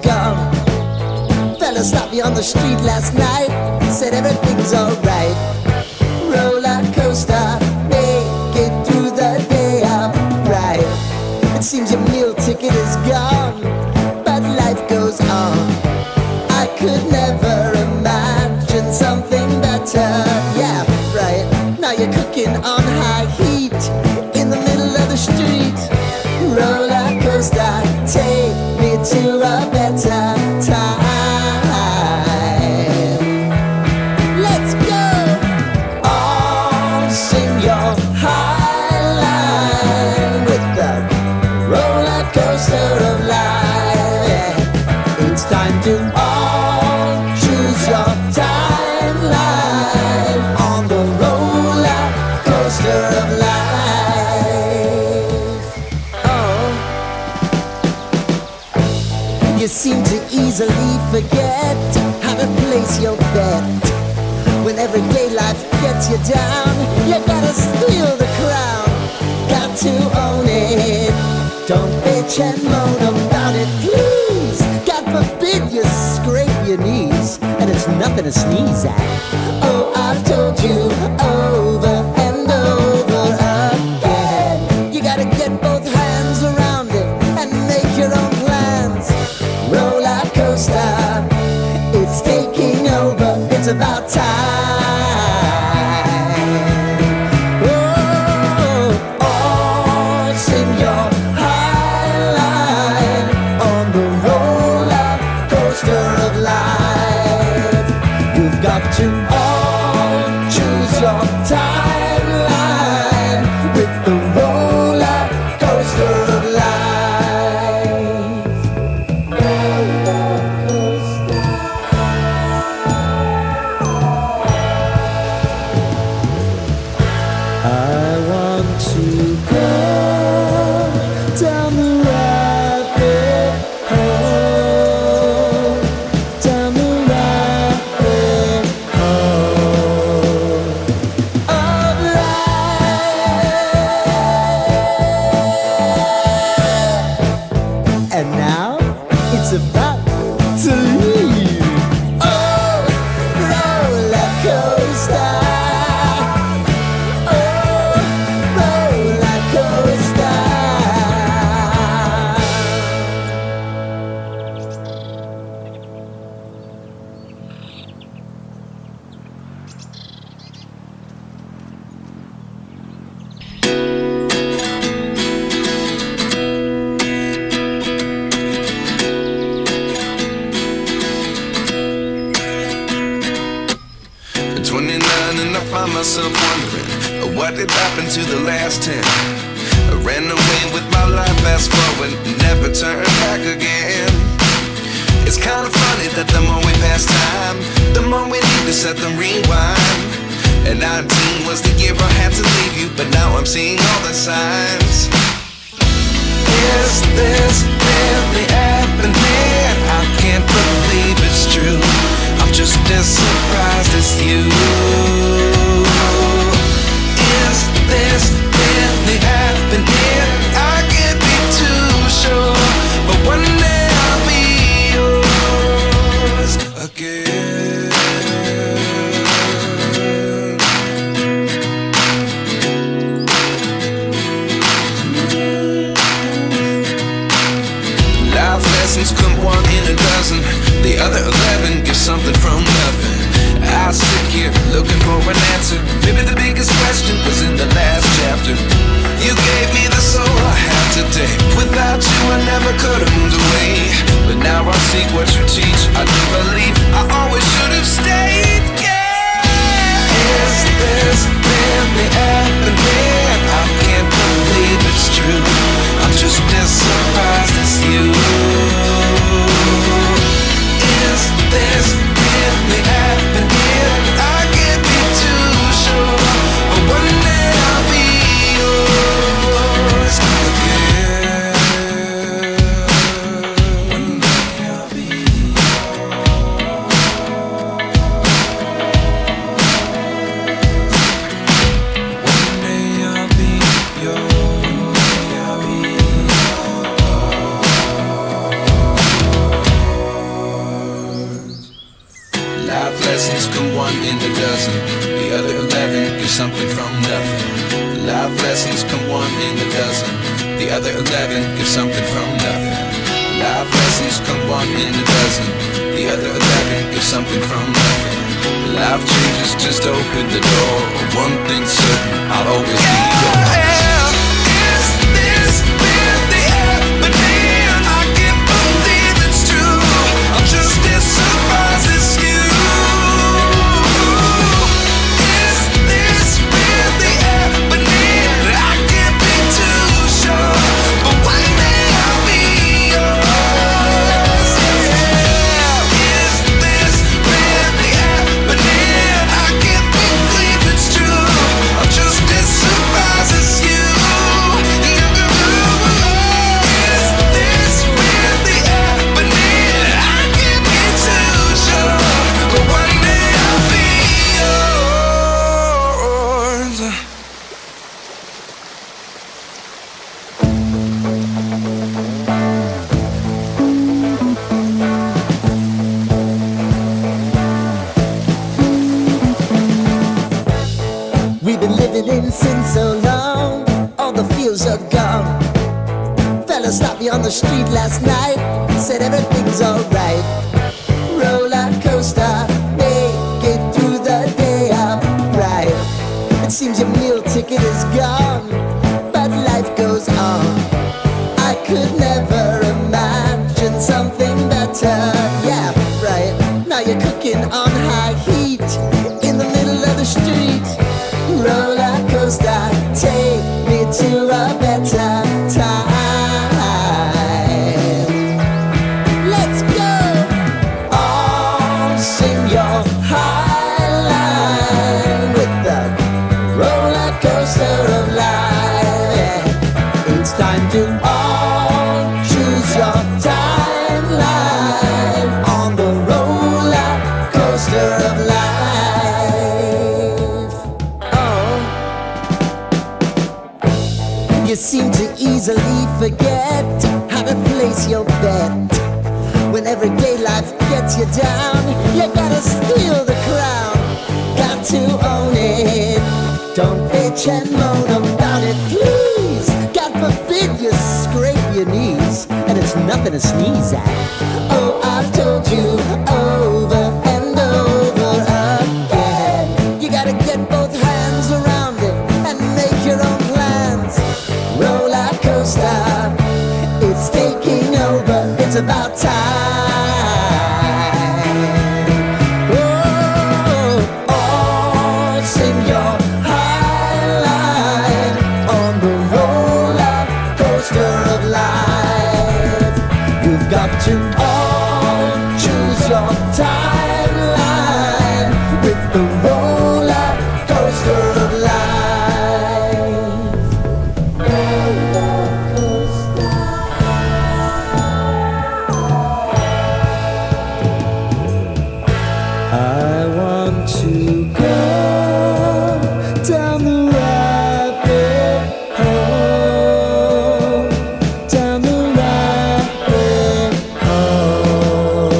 gone. Fella stopped me on the street last night, said everything's alright. Roller coaster, make it through the day, I'm right. It seems your meal ticket is gone, but life goes on. I could never imagine something better. Yeah, right. Now you're cooking on high heat in the middle of the street. Roller coaster, take me to a better time. Let's go. All sing your high line with the roller coaster of life. Yeah. It's time to all choose your timeline on the roller coaster of life. Oh, you seem to easily forget how to place your bet. When everyday life gets you down, you gotta steal the crown. Got to own it. Don't bitch and moan about it, please. God forbid you scrape your knees, and it's nothing to sneeze at. Oh, I've told you over and over again, you gotta get both hands around it and make your own plans. Roller coaster, it's taking over, it's about time. Oh, all sing your high line on the roller coaster of life. You've got to all choose your timeline with the roller coaster of life. I want to go down the rabbit hole, down the rabbit hole of life. And now it's about to leave. Oh, roller coaster. At 29 and I find myself wondering what did happen to the last 10. I ran away with my life, fast forward, never turn back again. It's kind of funny that the more we pass time, the more we need to set the rewind. And 19 was the year I had to leave you, but now I'm seeing all the signs. Is this really happening? I can't believe it's true. I'm just as surprised as you. Is this really happening? I can't be too sure, but one day I'll be yours again. Life lessons come one in a dozen. The other 11 give something from nothing. I sit here looking for an answer. Maybe the biggest question was in the last chapter. You gave me the soul I have today. Without you I never could have moved away. But now I seek what you teach. I do believe I always should have stayed. Yeah. Is this really happening? I can't believe it's true. I'm just as surprised as you. Is this really happening? I can't be too sure, but one day I'll be yours again. One day I'll be yours. in a dozen. The other 11 get something from nothing. Life lessons come one in a dozen. The other 11 get something from nothing. Life lessons come one in a dozen. The other 11 get something from nothing. Life changes, just open the door. One thing's certain, I'll always be yours. Is this really happening? I can't believe it's true. I'm just as surprised as you. Is this really happening? I can't be too sure, but one day I'll be yours. Is this really happening? I can't believe it's true. I'm just as surprised as you. Is this really happening? I can't be too sure, but one day I'll be yours. We've been living in sin so long, all the feels are gone. Fella stopped me on the street last night, said everything's alright. Roller coaster, make it through the day upright. It seems your meal ticket is gone, but life goes on. I could never imagine something better. Yeah, right. Now you're cooking on high heat in the middle of the street. Roller coaster, take me to a better time. Let's go! All sing your high line with the roller coaster of life. It's time to all choose your timeline on the roller coaster of life. You seem to easily forget how to place your bet. When everyday life gets you down, you gotta steal the crown. Got to own it. Don't bitch and moan about it, please. God forbid you scrape your knees, and it's nothing to sneeze at. Oh, I've told you over and over again. You gotta get both hands around it and make your own plans. Roller coaster, it's taking over, it's about time. Oh, all sing your high line on the roller coaster of life. You've got to all choose your timeline with the roller coaster of life. I want to go down the rabbit hole, down the rabbit hole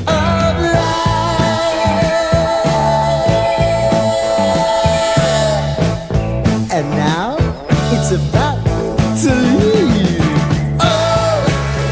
of life. And now it's about to leave. Oh,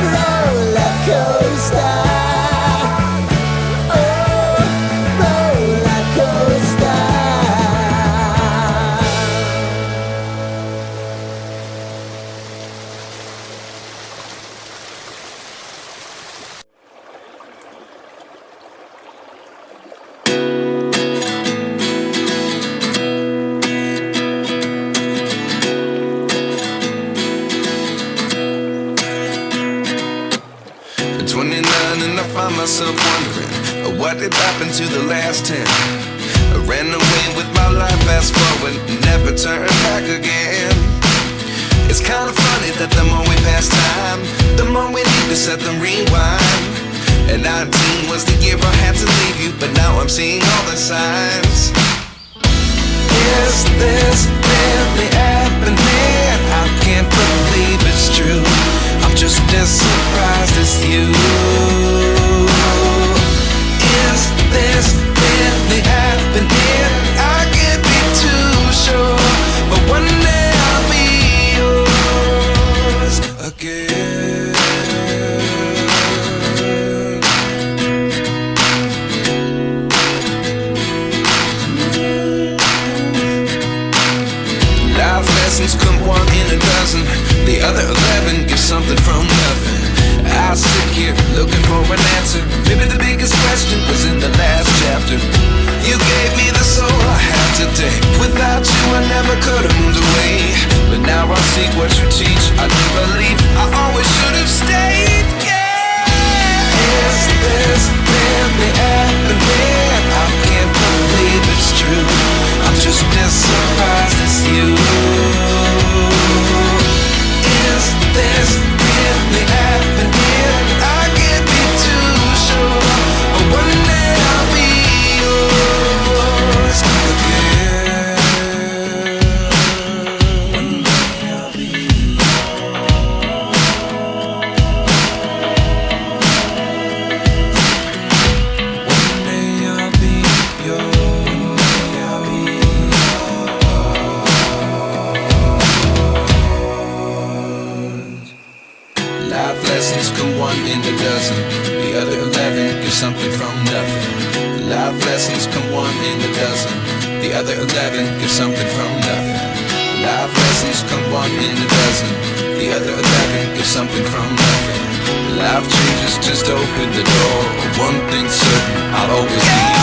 roller coaster. At 29 and I find myself wondering what did happen to the last 10. I ran away with my life, fast forward, never turn back again. It's kind of funny that the more we pass time, the more we need to set the rewind. And 19 was the year I had to leave you, but now I'm seeing all the signs. Is this really happening? I can't believe it's true. I'm just as surprised as you. Is this really without you I never could have moved away. But now I see what you teach. I do believe I always should have stayed. Yeah. Is this really happening? I can't believe it's true. I'm just as surprised as you. Is this really happening? I can't be too sure. But one day I'll be yours again. One day I'll be Life lessons come one in a dozen. The other 11 get something from nothing. Life lessons come one in a dozen. The other 11 get something from nothing. Life lessons come one in a dozen. The other 11 get something from nothing. Life changes, just open the door. One thing's certain, I'll always be